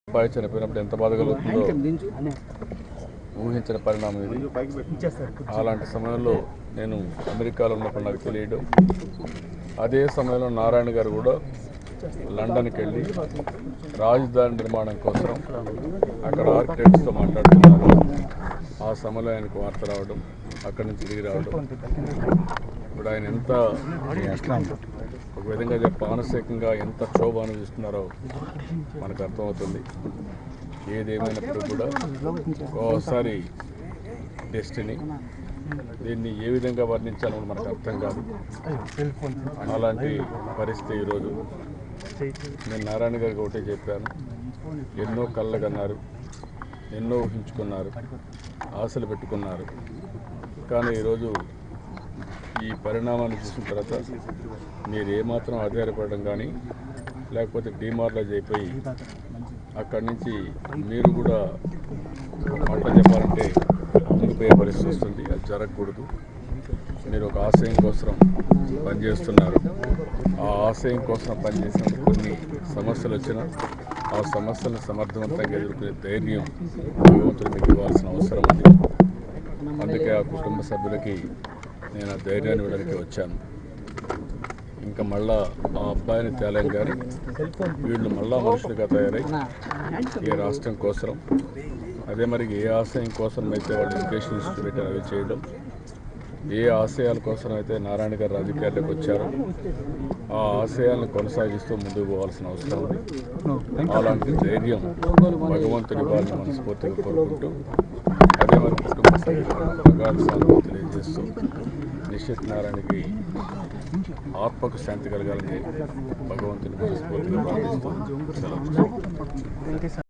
అబ్బాయి చనిపోయినప్పుడు ఎంత బాధ కలుగుతుందో ఊహించిన పరిణామం ఇది. అలాంటి సమయంలో నేను అమెరికాలో ఉన్నప్పుడు నాకు తెలియడం, అదే సమయంలో నారాయణ గారు కూడా లండన్కి వెళ్ళి రాజధాని నిర్మాణం కోసం అక్కడ ఆర్కిటెక్ట్స్తో మాట్లాడుతున్నారు. ఆ సమయంలో ఆయనకు వార్త రావడం, అక్కడి నుంచి తిరిగి రావడం, ఇప్పుడు ఆయన ఎంత ఒక విధంగా మానసికంగా ఎంత క్షోభ అనుభవిస్తున్నారో మనకు అర్థమవుతుంది. ఏదేమైనప్పుడు కూడా ఒక్కోసారి డెస్టినీ దీన్ని ఏ విధంగా వర్ణించాలో మనకు అర్థం కాదు. అలాంటి పరిస్థితి ఈరోజు. నేను నారాయణ గారికి ఒకటే చెప్పాను, ఎన్నో కళ్ళ కన్నారు, ఎన్నో ఊహించుకున్నారు, ఆశలు పెట్టుకున్నారు. కానీ ఈరోజు ఈ పరిణామాన్ని చూసిన తర్వాత మీరు ఏమాత్రం ఆధారపడడం కానీ లేకపోతే డిమారలైజ్ అయిపోయి అక్కడి నుంచి మీరు కూడా మాట చెప్పాలంటే ముందుపోయే పరిస్థితి వస్తుంది. అది జరగకూడదు. మీరు ఒక ఆశయం కోసం పనిచేస్తున్నారు. ఆ ఆశయం కోసం పనిచేసినప్పుడు కొన్ని సమస్యలు వచ్చినా ఆ సమస్యలను సమర్థవంతంగా ఎదుర్కొనే ధైర్యం భగవంతుడు మీకు ఇవ్వాల్సిన అవసరం ఉంది. అందుకే ఆ కుటుంబ సభ్యులకి నేను ఆ ధైర్యాన్ని ఇవ్వడానికి వచ్చాను. ఇంకా మళ్ళా ఆ అబ్బాయిని తేలేం కానీ వీళ్ళు మళ్ళా మనుషులుగా తయారై ఏ రాష్ట్రం కోసం, అదే మరి ఏ ఆశయం కోసం అయితే వాళ్ళు ఎడ్యుకేషన్ ఇన్స్టిట్యూట్ అవి చేయడం, ఏ ఆశయాల కోసం అయితే నారాయణ గారు రాజకీయాల్లోకి వచ్చారో ఆ ఆశయాలను కొనసాగిస్తూ ముందుకు పోవాల్సిన అవసరం ఉంది. అలాంటి ధైర్యం భగవంతుడి వారిని మనస్ఫూర్తిగా కోరుకుంటూ, అదే మరి కుటుంబ సభ్యులు తెలియజేస్తూ నిశ్చిత్ నారాయణకి ఆత్మకు శాంతి కలగాలని భగవంతుని మనస్ఫూర్తిగా ప్రార్థిస్తూ సెలవు.